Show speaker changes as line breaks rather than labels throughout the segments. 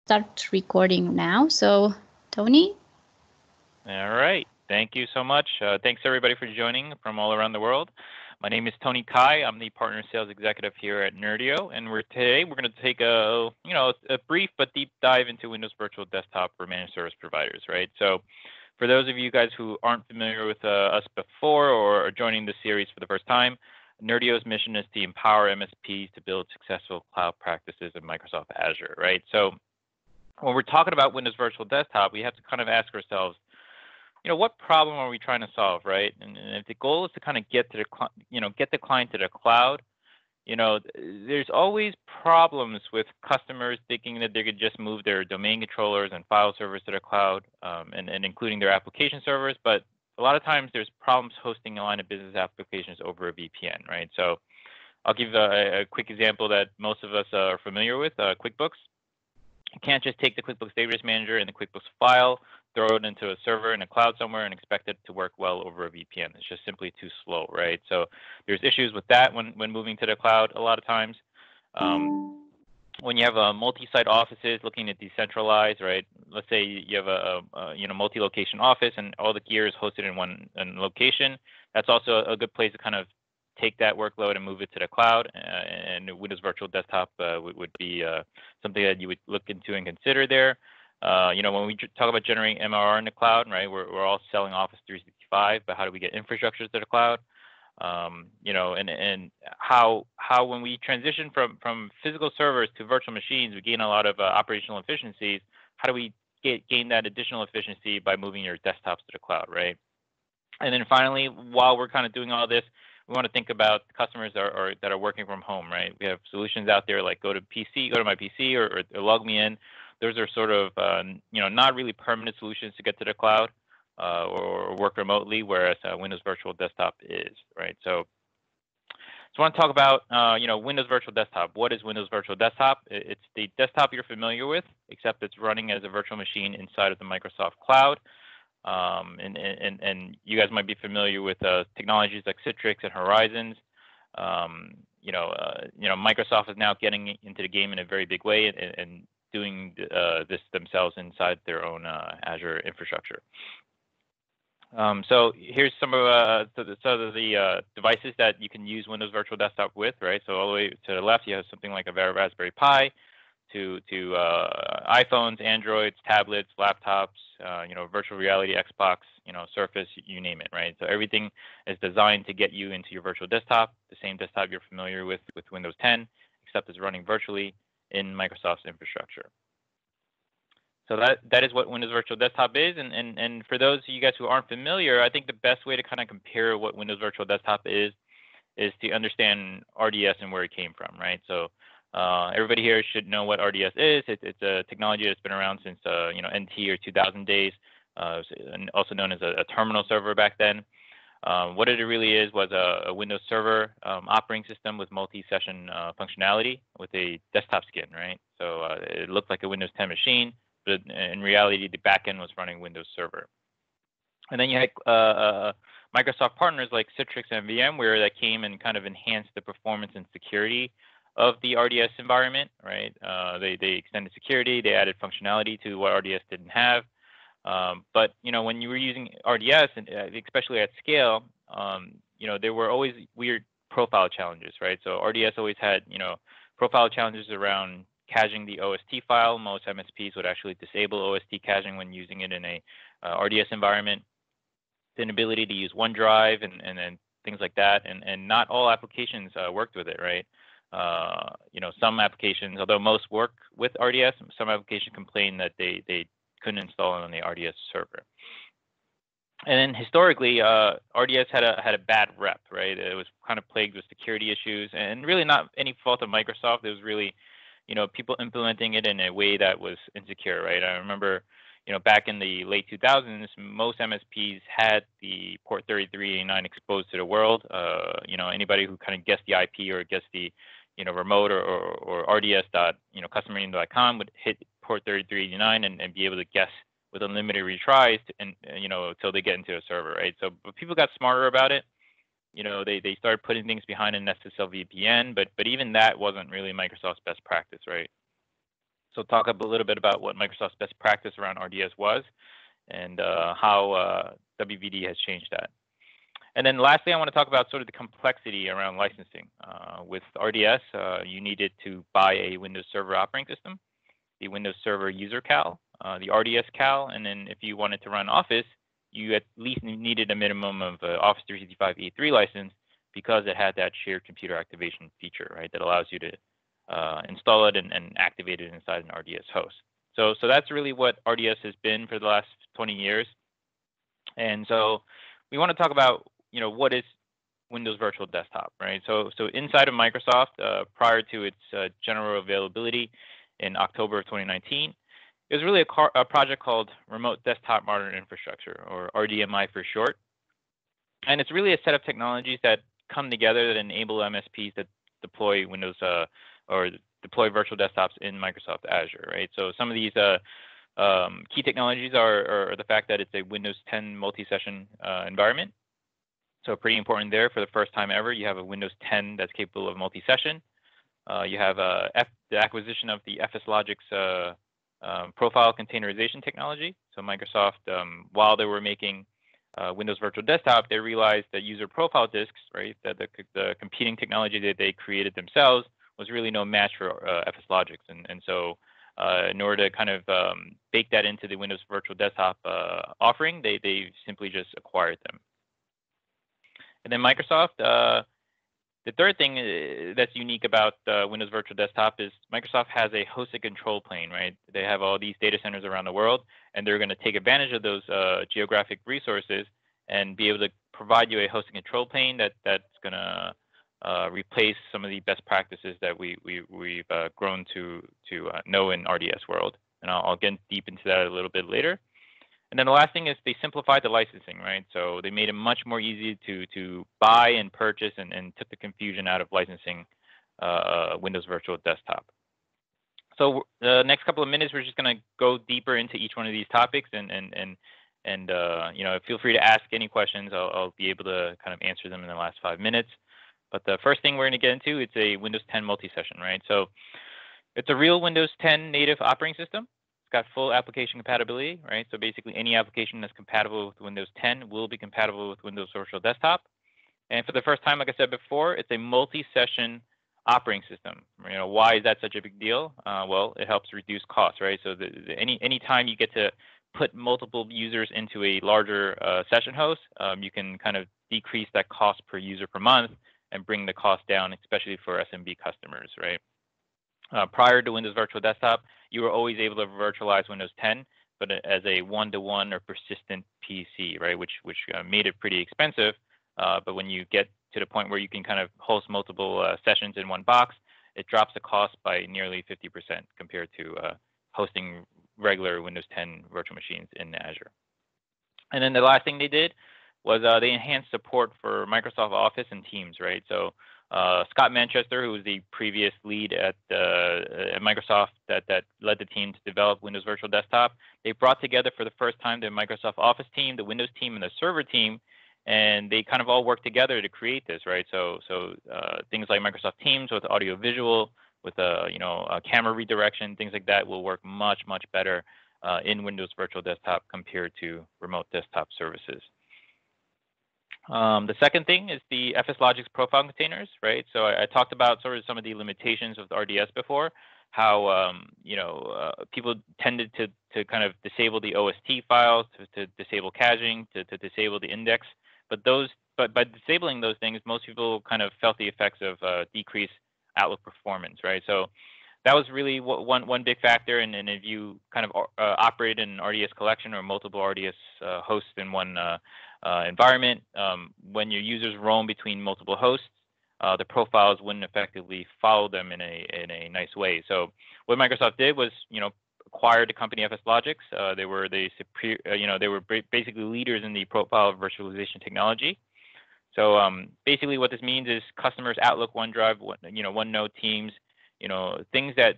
start recording now. So, Tony?
All right. Thank you so much. Thanks everybody for joining from all around the world. My name is Tony Kai. I'm the partner sales executive here at Nerdio, and we're going to take a brief but deep dive into Windows Virtual Desktop for managed service providers, right? So, for those of you guys who aren't familiar with us before or are joining the series for the first time, Nerdio's mission is to empower MSPs to build successful cloud practices in Microsoft Azure, right? So, when we're talking about Windows Virtual Desktop, we have to kind of ask ourselves, what problem are we trying to solve, right? And if the goal is to kind of get to get the client to the cloud, there's always problems with customers thinking that they could just move their domain controllers and file servers to the cloud, and including their application servers. But a lot of times there's problems hosting a line of business applications over a VPN, right? So I'll give a quick example that most of us are familiar with, QuickBooks. You can't just take the QuickBooks Database Manager and the QuickBooks file, throw it into a server in a cloud somewhere, and expect it to work well over a VPN. It's just simply too slow, right? So there's issues with that when moving to the cloud a lot of times. When you have multi-site offices looking to decentralize, right? Let's say you have a multi-location office and all the gear is hosted in one location. That's also a good place to kind of take that workload and move it to the cloud, and Windows Virtual Desktop would be something that you would look into and consider there. When we talk about generating MRR in the cloud, right, we're all selling Office 365, but how do we get infrastructure to the cloud? And how when we transition from physical servers to virtual machines, we gain a lot of operational efficiencies. How do we gain that additional efficiency by moving your desktops to the cloud, right? And then finally, while we're kind of doing all this, we want to think about customers that are working from home, right? We have solutions out there like go to my PC or log me in. Those are sort of not really permanent solutions to get to the cloud or work remotely, whereas Windows Virtual Desktop is, right? So I want to talk about Windows Virtual Desktop. What is Windows Virtual Desktop? It's the desktop you're familiar with, except it's running as a virtual machine inside of the Microsoft Cloud. And you guys might be familiar with technologies like Citrix and Horizons. Microsoft is now getting into the game in a very big way and doing this themselves inside their own Azure infrastructure. So here's some of the devices that you can use Windows Virtual Desktop with, right? So all the way to the left, you have something like a Raspberry Pi, to iPhones, Androids, tablets, laptops, virtual reality, Xbox, Surface, you name it, right? So everything is designed to get you into your virtual desktop, the same desktop you're familiar with Windows 10, except it's running virtually in Microsoft's infrastructure. So that is what Windows Virtual Desktop is, and for those of you guys who aren't familiar, I think the best way to kind of compare what Windows Virtual Desktop is to understand RDS and where it came from, right? So everybody here should know what RDS is. It's a technology that's been around since NT or 2000 days, also known as a terminal server back then. What it really is was a Windows Server operating system with multi-session functionality with a desktop skin, right? So it looked like a Windows 10 machine, but in reality, the backend was running Windows Server. And then you had Microsoft partners like Citrix and VMware that came and kind of enhanced the performance and security of the RDS environment, right? They extended security, they added functionality to what RDS didn't have. But when you were using RDS, and especially at scale, there were always weird profile challenges, right? So RDS always had profile challenges around caching the OST file. Most MSPs would actually disable OST caching when using it in a RDS environment. The inability to use OneDrive and then things like that, and not all applications worked with it, right? Some applications, although most work with RDS, some applications complain that they couldn't install it on the RDS server. And then historically, RDS had a bad rep, right? It was kind of plagued with security issues, and really not any fault of Microsoft. It was really, people implementing it in a way that was insecure, right? I remember, back in the late 2000s, most MSPs had the port 3389 exposed to the world. Anybody who kind of guessed the IP or guessed the, remote or rds.customer.com would hit port 3389 and be able to guess with unlimited retries until they get into a server, right? So, but people got smarter about it. They started putting things behind an SSL VPN, but even that wasn't really Microsoft's best practice, right? So talk a little bit about what Microsoft's best practice around RDS was, and how WVD has changed that. And then lastly, I want to talk about sort of the complexity around licensing. With RDS, you needed to buy a Windows Server operating system, the Windows Server user CAL, the RDS CAL, and then if you wanted to run Office, you at least needed a minimum of Office 365 E3 license because it had that shared computer activation feature, right, that allows you to install it and activate it inside an RDS host. So that's really what RDS has been for the last 20 years. And so we want to talk about, what is Windows Virtual Desktop, right? So inside of Microsoft, prior to its general availability in October of 2019, it was really a project called Remote Desktop Modern Infrastructure, or RDMI for short. And it's really a set of technologies that come together that enable MSPs to deploy Windows or deploy virtual desktops in Microsoft Azure, right? So some of these key technologies are the fact that it's a Windows 10 multi-session environment. So pretty important there. For the first time ever, you have a Windows 10 that's capable of multi-session. You have the acquisition of the FSLogix profile containerization technology. So Microsoft, while they were making Windows Virtual Desktop, they realized that user profile disks, right, that the competing technology that they created themselves was really no match for FSLogix. And so in order to kind of bake that into the Windows Virtual Desktop offering, they simply just acquired them. And then Microsoft, the third thing that's unique about Windows Virtual Desktop is Microsoft has a hosted control plane, right? They have all these data centers around the world, and they're going to take advantage of those geographic resources and be able to provide you a hosted control plane that's going to replace some of the best practices that we've grown to know in RDS world. And I'll get deep into that a little bit later. And then the last thing is they simplified the licensing, right? So they made it much more easy to buy and purchase and took the confusion out of licensing Windows Virtual Desktop. So the next couple of minutes, we're just going to go deeper into each one of these topics and feel free to ask any questions. I'll be able to kind of answer them in the last 5 minutes. But the first thing we're going to get into, it's a Windows 10 multi-session, right? So it's a real Windows 10 native operating system. Got full application compatibility, right? So basically any application that's compatible with Windows 10 will be compatible with Windows Virtual Desktop. And for the first time, like I said before, it's a multi-session operating system. Why is that such a big deal? Well, it helps reduce costs, right? So any time you get to put multiple users into a larger session host, you can kind of decrease that cost per user per month and bring the cost down, especially for SMB customers, right? Prior to Windows Virtual Desktop, you were always able to virtualize Windows 10, but as a one-to-one or persistent PC, right? Which made it pretty expensive. But when you get to the point where you can kind of host multiple sessions in one box, it drops the cost by nearly 50% compared to hosting regular Windows 10 virtual machines in Azure. And then the last thing they did was they enhanced support for Microsoft Office and Teams, right? So Scott Manchester, who was the previous lead at Microsoft that led the team to develop Windows Virtual Desktop, they brought together for the first time the Microsoft Office team, the Windows team, and the server team, and they kind of all worked together to create this, right? So things like Microsoft Teams with audio visual, with a camera redirection, things like that will work much better in Windows Virtual Desktop compared to remote desktop services. The second thing is the FSLogix profile containers, right? So I talked about sort of some of the limitations of RDS before, how people tended to kind of disable the OST files, to disable caching, to disable the index. But by disabling those things, most people kind of felt the effects of decreased Outlook performance, right? So that was really one big factor. And if you kind of operate in an RDS collection or multiple RDS hosts in one environment, when your users roam between multiple hosts, the profiles wouldn't effectively follow them in a nice way. So what Microsoft did was, acquired the company FSLogix. They were basically leaders in the profile virtualization technology. So basically, what this means is customers Outlook, OneDrive, OneNote, Teams, things that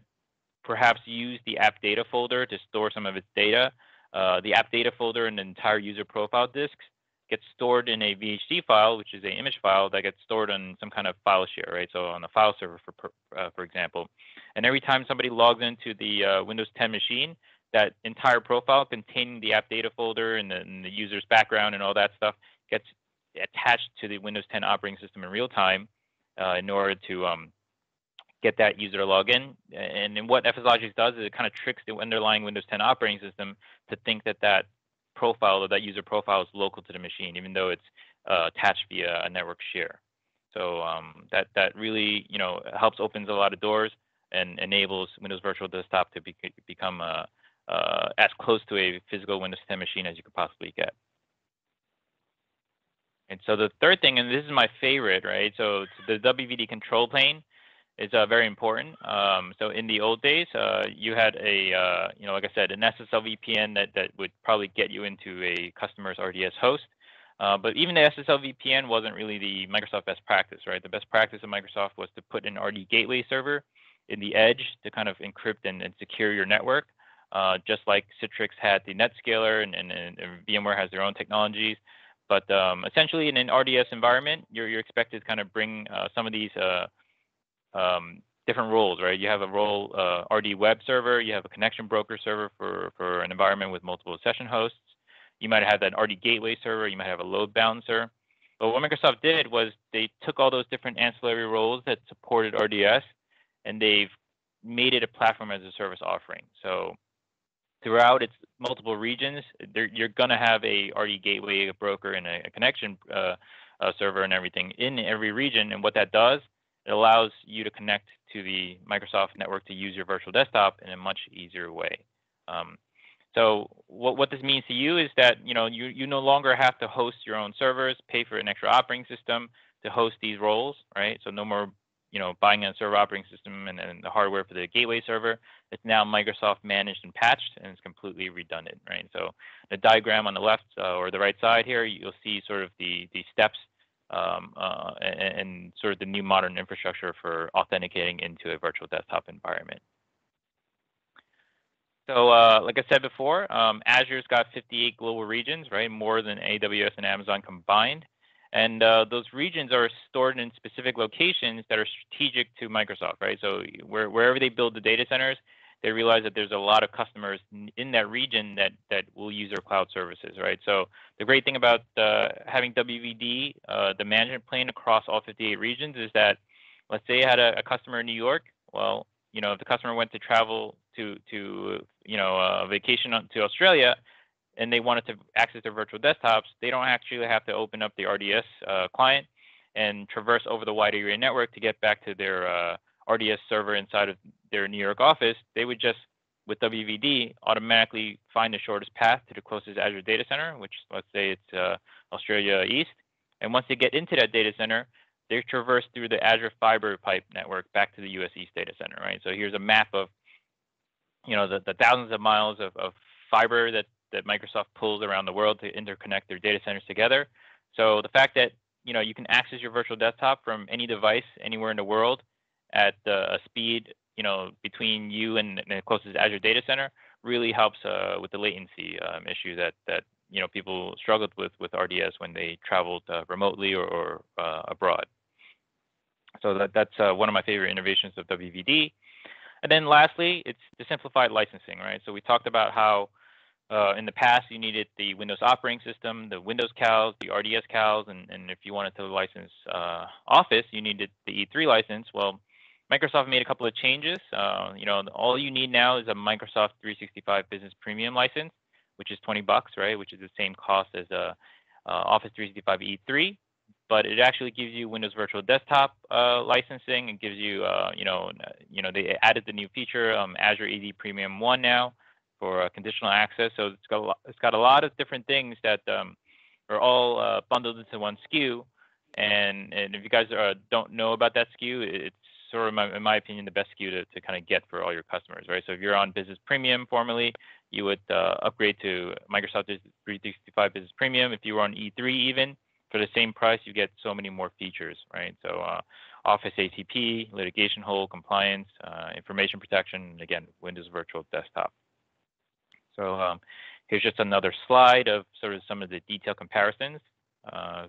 perhaps use the app data folder to store some of its data. The app data folder and the entire user profile disks gets stored in a VHC file, which is an image file that gets stored on some kind of file share, right? So on a file server, for example. And every time somebody logs into the Windows 10 machine, that entire profile containing the app data folder and the user's background and all that stuff gets attached to the Windows 10 operating system in real time in order to get that user to log in. And then what FSLogix does is it kind of tricks the underlying Windows 10 operating system to think that that profile or that user profile is local to the machine, even though it's attached via a network share. So that really helps opens a lot of doors and enables Windows Virtual Desktop to become as close to a physical Windows 10 machine as you could possibly get. And so the third thing, and this is my favorite, right? So the WVD Control Plane is very important. So in the old days, you had a, like I said, an SSL VPN that would probably get you into a customer's RDS host. But even the SSL VPN wasn't really the Microsoft best practice, right? The best practice of Microsoft was to put an RD gateway server in the edge to kind of encrypt and secure your network, just like Citrix had the NetScaler and VMware has their own technologies. But essentially, in an RDS environment, you're expected to kind of bring some of these different roles, right? You have a role RD web server, you have a connection broker server for an environment with multiple session hosts. You might have an RD gateway server, you might have a load balancer. But what Microsoft did was they took all those different ancillary roles that supported RDS and they've made it a platform as a service offering. So throughout its multiple regions, you're going to have a RD gateway, a broker, and a connection server and everything in every region. And what that does, it allows you to connect to the Microsoft network to use your virtual desktop in a much easier way. So what this means to you is that you no longer have to host your own servers, pay for an extra operating system to host these roles, right? So no more buying a server operating system and the hardware for the gateway server. It's now Microsoft managed and patched, and it's completely redundant, right? So the diagram on the left or the right side here, you'll see sort of the steps and sort of the new modern infrastructure for authenticating into a virtual desktop environment. So like I said before, Azure's got 58 global regions, right? More than AWS and Amazon combined. And those regions are stored in specific locations that are strategic to Microsoft, right? So wherever they build the data centers, they realize that there's a lot of customers in that region that will use their cloud services, right? So the great thing about having WVD, the management plane across all 58 regions, is that let's say you had a customer in New York. Well, if the customer went to travel to a vacation to Australia, and they wanted to access their virtual desktops, they don't actually have to open up the RDS client and traverse over the wide area network to get back to their RDS server inside of their New York office. They would just, with WVD, automatically find the shortest path to the closest Azure data center, which let's say it's Australia East. And once they get into that data center, they traverse through the Azure fiber pipe network back to the US East data center, right? So here's a map of the thousands of miles of fiber that Microsoft pulls around the world to interconnect their data centers together. So the fact that you can access your virtual desktop from any device anywhere in the world at a speed between you and the closest Azure data center really helps with the latency issue that people struggled with RDS when they traveled remotely or abroad. So that's one of my favorite innovations of WVD. And then lastly, it's the simplified licensing, right? So we talked about how in the past, you needed the Windows operating system, the Windows CALs, the RDS CALs, and if you wanted to license Office, you needed the E3 license. Well, Microsoft made a couple of changes. All you need now is a Microsoft 365 Business Premium license, which is $20, right? Which is the same cost as Office 365 E3, but it actually gives you Windows Virtual Desktop licensing. It gives you, they added the new feature, Azure AD Premium 1 now, for conditional access. So it's got a lot of different things that are all bundled into one SKU. And if you guys don't know about that SKU, it's sort of, in my opinion, the best SKU to kind of get for all your customers, right? So if you're on Business Premium formerly, you would upgrade to Microsoft 365 Business Premium. If you were on E3 even, for the same price, you get so many more features, right? So Office ATP, litigation hold, compliance, information protection, and again, Windows Virtual Desktop. So here's just another slide of sort of some of the detailed comparisons.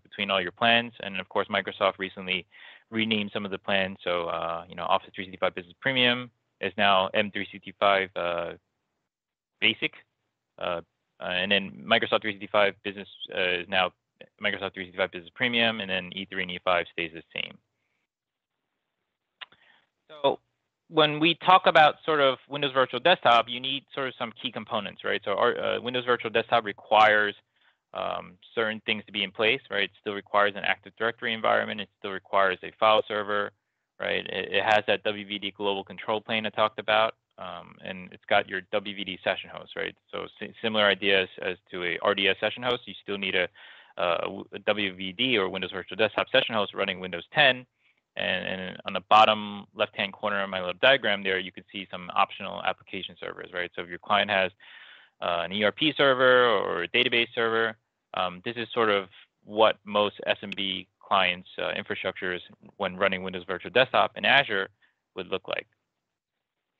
between all your plans. And of course, Microsoft recently renamed some of the plans. So, Office 365 Business Premium is now M365 Basic. And then Microsoft 365 Business is now Microsoft 365 Business Premium, and then E3 and E5 stays the same. So when we talk about sort of Windows Virtual Desktop, you need sort of some key components, right? So our Windows Virtual Desktop requires certain things to be in place, right? It still requires an Active Directory environment. It still requires a file server, right? It has that WVD Global Control Plane I talked about, and it's got your WVD session host, right? So similar ideas as to a RDS session host. You still need a WVD or Windows Virtual Desktop session host running Windows 10. And on the bottom left-hand corner of my little diagram there, you can see some optional application servers, right? So if your client has an ERP server or a database server, this is sort of what most SMB clients' infrastructures when running Windows Virtual Desktop in Azure would look like.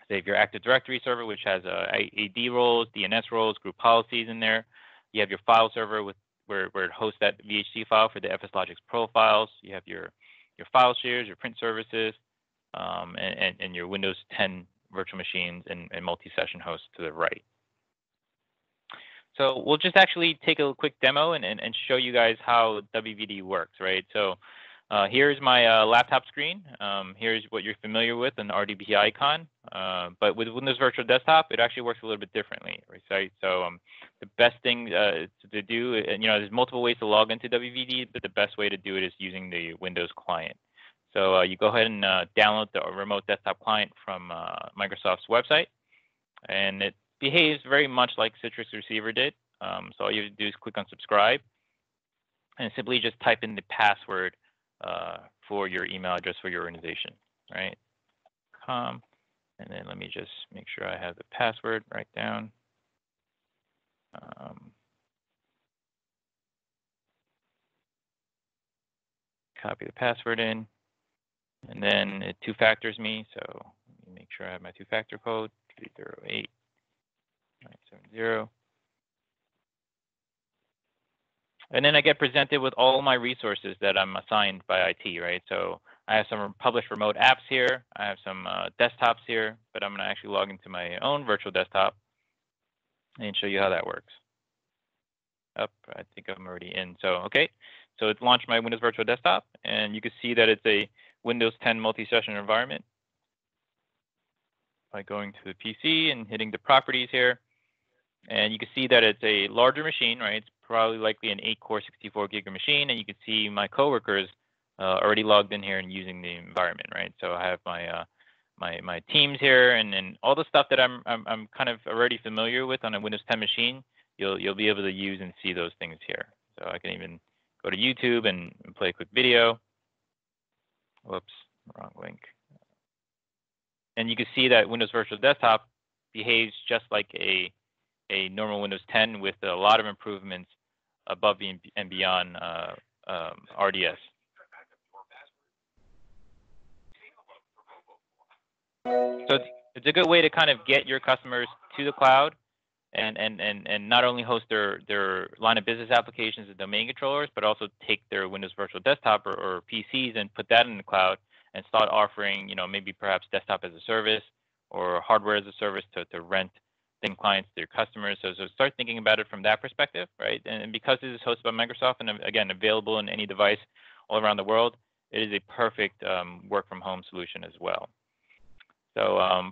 Say if your Active Directory server, which has AD roles, DNS roles, group policies in there, you have your file server with where it hosts that VHC file for the FSLogix profiles. You have your file shares, your print services, and your Windows 10 virtual machines and multi-session hosts to the right. So we'll just actually take a quick demo and show you guys how WVD works, right? So here's my laptop screen. Here's what you're familiar with, an RDP icon. But with Windows Virtual Desktop, it actually works a little bit differently, right? So the best thing to do, and there's multiple ways to log into WVD, but the best way to do it is using the Windows client. So you go ahead and download the remote desktop client from Microsoft's website, and it behaves very much like Citrix Receiver did. So all you have to do is click on subscribe, and simply just type in the password for your email address for your organization, right? And then let me just make sure I have the password right down. Copy the password in, and then it two factors me. So let me make sure I have my two-factor code, 308 970. And then I get presented with all my resources that I'm assigned by IT, right? So I have some published remote apps here. I have some desktops here, but I'm going to actually log into my own virtual desktop and show you how that works. I think I'm already in. So, okay. So it's launched my Windows Virtual Desktop, and you can see that it's a Windows 10 multi-session environment by going to the PC and hitting the properties here. And you can see that it's a larger machine, right? It's probably likely an 8-core 64-gig machine, and you can see my coworkers already logged in here and using the environment, right? So I have my my teams here, and all the stuff that I'm kind of already familiar with on a Windows 10 machine. You'll be able to use and see those things here. So I can even go to YouTube and play a quick video. Whoops, wrong link. And you can see that Windows Virtual Desktop behaves just like a normal Windows 10 with a lot of improvements above and beyond RDS. So it's a good way to kind of get your customers to the cloud and not only host their line of business applications and domain controllers, but also take their Windows Virtual Desktop or PCs and put that in the cloud and start offering, maybe perhaps desktop as a service or hardware as a service to rent thin clients to your customers. So start thinking about it from that perspective, right? And because this is hosted by Microsoft and again, available in any device all around the world, it is a perfect work from home solution as well. So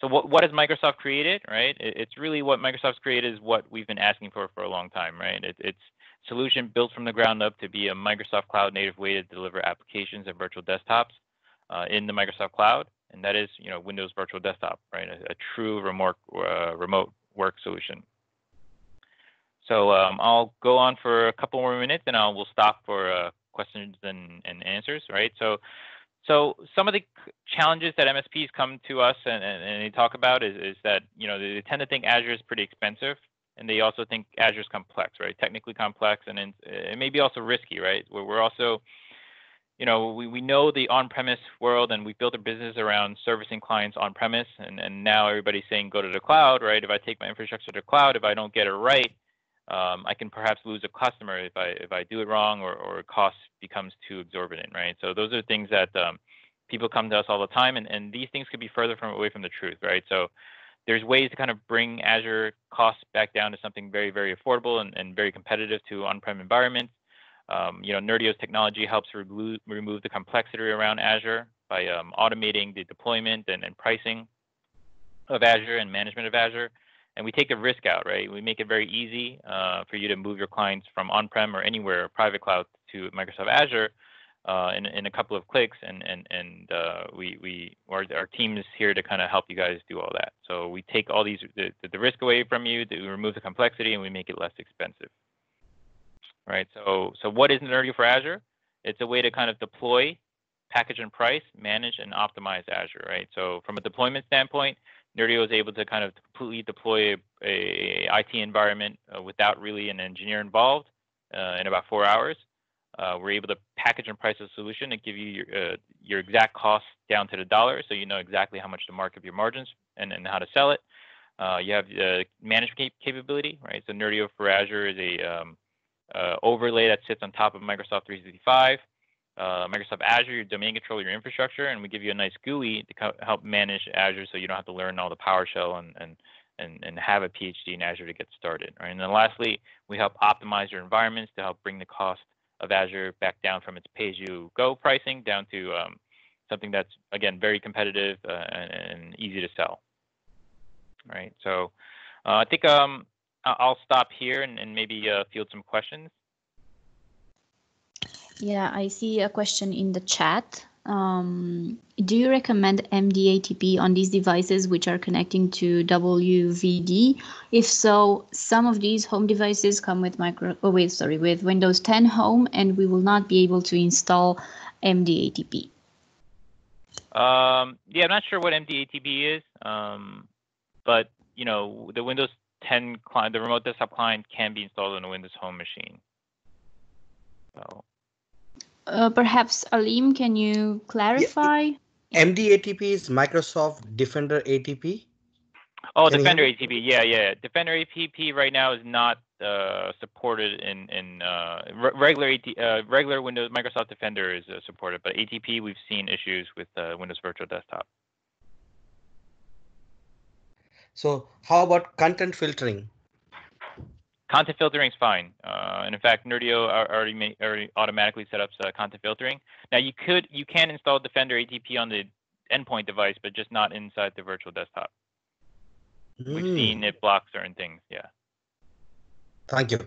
what has Microsoft created, right? It's really what Microsoft's created is what we've been asking for a long time, right? It's solution built from the ground up to be a Microsoft Cloud native way to deliver applications and virtual desktops in the Microsoft Cloud, and that is, Windows Virtual Desktop, right? A true remote work solution. So I'll go on for a couple more minutes, and we'll stop for questions and answers, right? So some of the challenges that MSPs come to us and they talk about is that, they tend to think Azure is pretty expensive, and they also think Azure is complex, right? Technically complex, and it may be also risky, right? We're also, we know the on-premise world, and we built a business around servicing clients on-premise, and now everybody's saying go to the cloud, right? If I take my infrastructure to the cloud, if I don't get it right, I can perhaps lose a customer if I do it wrong, or cost becomes too exorbitant, right? So those are things that people come to us all the time, and these things could be further away from the truth, right? So there's ways to kind of bring Azure costs back down to something very, very affordable and very competitive to on-prem environments. Nerdio's technology helps remove the complexity around Azure by automating the deployment and pricing of Azure and management of Azure. And we take the risk out, right? We make it very easy for you to move your clients from on-prem or anywhere, private cloud, to Microsoft Azure in a couple of clicks. And our team is here to kind of help you guys do all that. So we take all the risk away from you, to remove the complexity, and we make it less expensive. Right. So what is Nerdio for Azure? It's a way to kind of deploy, package and price, manage, and optimize Azure. Right. So from a deployment standpoint, Nerdio is able to kind of completely deploy a IT environment without really an engineer involved in about 4 hours. We're able to package and price a solution and give you your exact cost down to the dollar, so you know exactly how much to mark up your margins and how to sell it. You have management capability, right? So Nerdio for Azure is a overlay that sits on top of Microsoft 365. Microsoft Azure, your domain control your infrastructure, and we give you a nice GUI to help manage Azure, so you don't have to learn all the PowerShell and have a PhD in Azure to get started. Right? And then lastly, we help optimize your environments to help bring the cost of Azure back down from its pay-as-you-go pricing down to something that's, again, very competitive and easy to sell. Right. So I think I'll stop here and maybe field some questions.
Yeah, I see a question in the chat. Do you recommend MDATP on these devices which are connecting to WVD? If so, some of these home devices come with with Windows 10 Home, and we will not be able to install MDATP.
Yeah, I'm not sure what MDATP is, but the Windows 10 client, the remote desktop client, can be installed on a Windows Home machine. So.
Perhaps Alim, can you clarify?
Yeah. MDATP is Microsoft Defender ATP.
Oh, Defender ATP. Yeah. Defender ATP right now is not supported in regular Windows. Microsoft Defender is supported, but ATP we've seen issues with Windows Virtual Desktop.
So how about content filtering?
Content filtering is fine, and in fact, Nerdio already automatically set up content filtering. Now you can install Defender ATP on the endpoint device, but just not inside the virtual desktop. We've seen it block certain things. Yeah.
Thank you.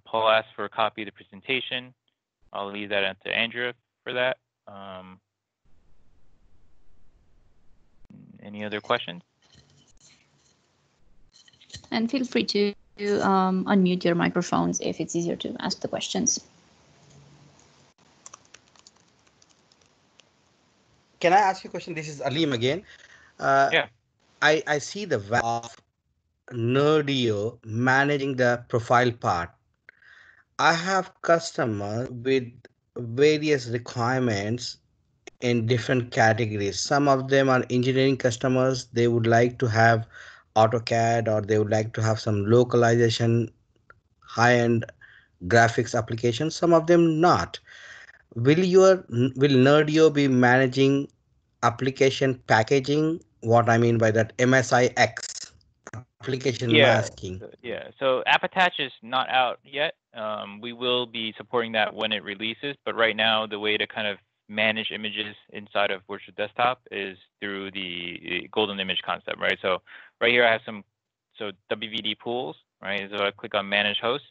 Paul asked for a copy of the presentation. I'll leave that up to Andrea for that. Any other questions?
And feel free to unmute your microphones if it's easier to ask the questions.
Can I ask you a question? This is Alim again.
Yeah.
I see the value of Nerdio managing the profile part. I have customers with various requirements in different categories. Some of them are engineering customers. They would like to have AutoCAD, or they would like to have some localization, high-end graphics applications. Some of them not. Will Nerdio be managing application packaging? What I mean by that, MSIX, application masking.
Yeah. So App Attach is not out yet. We will be supporting that when it releases, but right now the way to kind of manage images inside of Virtual Desktop is through the golden image concept, right? So right here I have some WVD pools, right? So I click on Manage Hosts.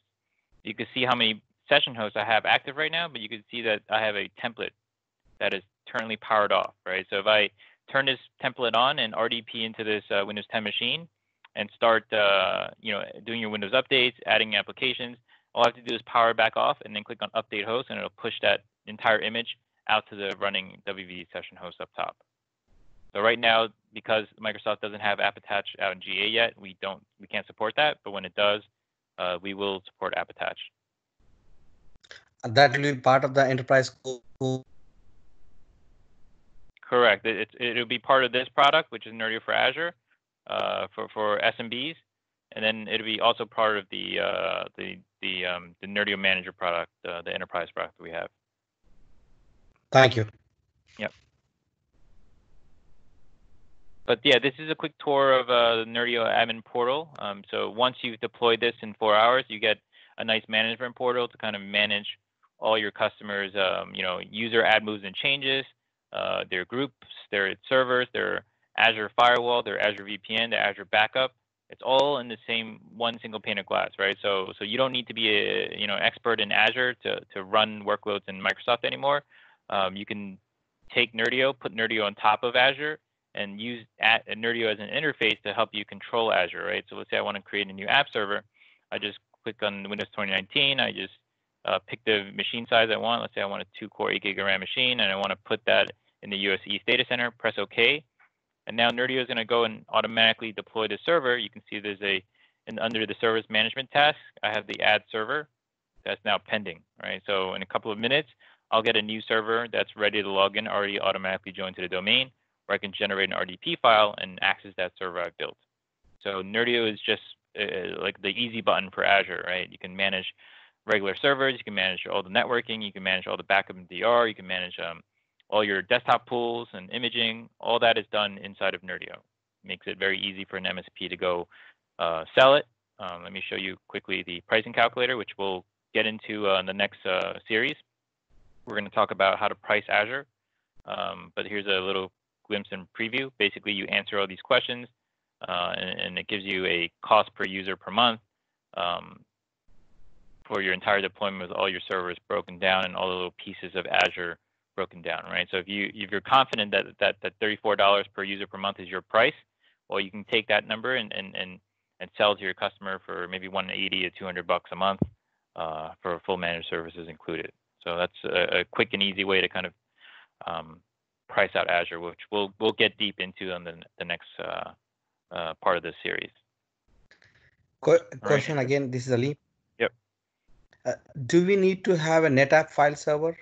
You can see how many session hosts I have active right now, but you can see that I have a template that is currently powered off, right? So if I turn this template on and RDP into this Windows 10 machine and start, doing your Windows updates, adding applications, all I have to do is power back off and then click on Update Host, and it'll push that entire image out to the running WVD session host up top. So right now, because Microsoft doesn't have App Attach out in GA yet, we can't support that. But when it does, we will support App Attach.
That will be part of the enterprise.
Correct. It'll be part of this product, which is Nerdio for Azure. for SMBs, and then it'll be also part of the Nerdio Manager product, the enterprise product that we have.
Thank you.
Yep. But yeah, this is a quick tour of the Nerdio admin portal. So once you've deployed this in 4 hours, you get a nice management portal to kind of manage all your customers, user add moves and changes, their groups, their servers, their Azure firewall, their Azure VPN, their Azure backup. It's all in the same one single pane of glass, right? So you don't need to be a expert in Azure to run workloads in Microsoft anymore. You can take Nerdio, put Nerdio on top of Azure, and use Nerdio as an interface to help you control Azure, right? So let's say I want to create a new app server. I just click on Windows 2019. I just pick the machine size I want. Let's say I want a 2-core 8 gig of RAM machine, and I want to put that in the US East data center. Press OK. And now Nerdio is going to go and automatically deploy the server. You can see there's under the service management task, I have the add server that's now pending, right? So in a couple of minutes, I'll get a new server that's ready to log in, already automatically joined to the domain, where I can generate an RDP file and access that server I've built. So Nerdio is just like the easy button for Azure, right? You can manage regular servers, you can manage all the networking, you can manage all the backup and DR, you can manage all your desktop pools and imaging. All that is done inside of Nerdio. Makes it very easy for an MSP to go sell it. Let me show you quickly the pricing calculator, which we'll get into in the next series. We're going to talk about how to price Azure, but here's a little glimpse and preview. Basically, you answer all these questions, and it gives you a cost per user per month for your entire deployment with all your servers broken down and all the little pieces of Azure broken down, right? So if you're confident that $34 per user per month is your price, well, you can take that number and sell to your customer for maybe $180 to $200 a month for full managed services included. So that's a quick and easy way to kind of price out Azure, which we'll get deep into on the next part of this series.
Question
right.
again, this is Ali.
Yep.
Do we need to have a NetApp file server?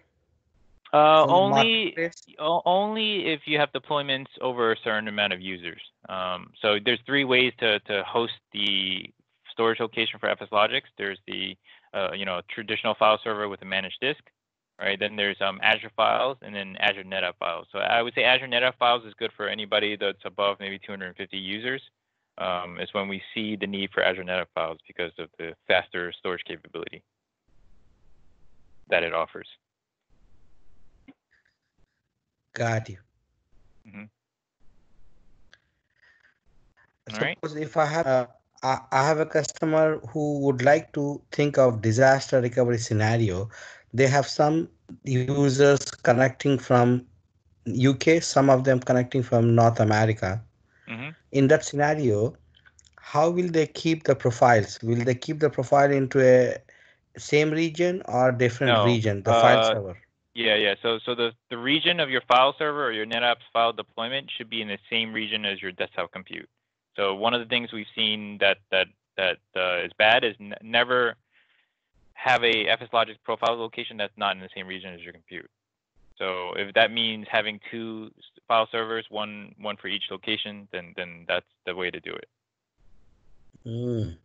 Only if you have deployments over a certain amount of users. So there's 3 ways to host the storage location for FSLogix. There's the traditional file server with a managed disk, right? Then there's Azure Files and then Azure NetApp Files. So I would say Azure NetApp Files is good for anybody that's above maybe 250 users. It's when we see the need for Azure NetApp Files because of the faster storage capability that it offers.
Got you.
Mm-hmm.
Suppose if I have a customer who would like to think of disaster recovery scenario, they have some users connecting from UK, some of them connecting from North America.
Mm-hmm.
In that scenario, how will they keep the profiles? Will they keep the profile into a same region or different region, the file server?
Yeah. So the region of your file server or your NetApp's file deployment should be in the same region as your desktop compute. So one of the things we've seen that is bad is never have a FSLogix profile location that's not in the same region as your compute. So if that means having 2 file servers, one for each location, then that's the way to do it.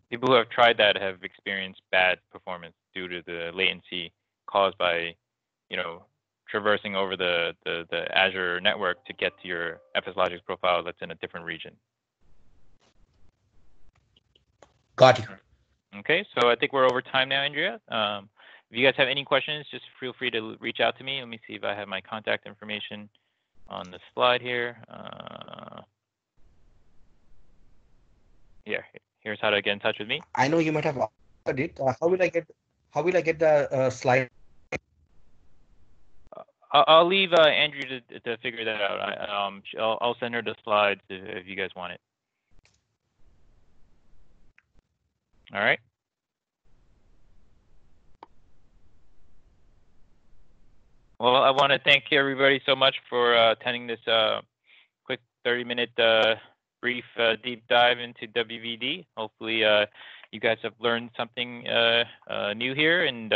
People who have tried that have experienced bad performance due to the latency caused by traversing over the Azure network to get to your FSLogix profile that's in a different region.
Got you.
Okay, so I think we're over time now, Andrea. If you guys have any questions, just feel free to reach out to me. Let me see if I have my contact information on the slide here. Yeah, here's how to get in touch with me.
I know you might have offered it. How will I get the slide?
I'll leave Andrew to figure that out. I'll send her the slides if you guys want it. All right. Well, I want to thank everybody so much for attending this quick 30-minute brief deep dive into WVD. Hopefully, you guys have learned something new here, and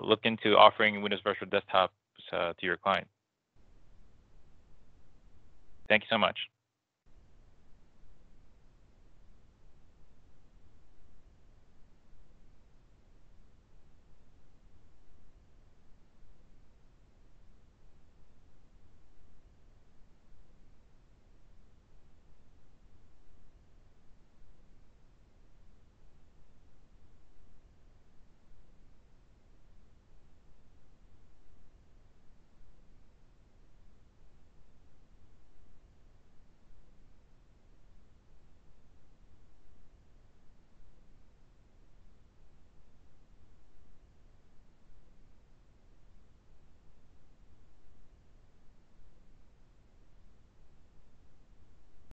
look into offering Windows Virtual Desktops to your client. Thank you so much.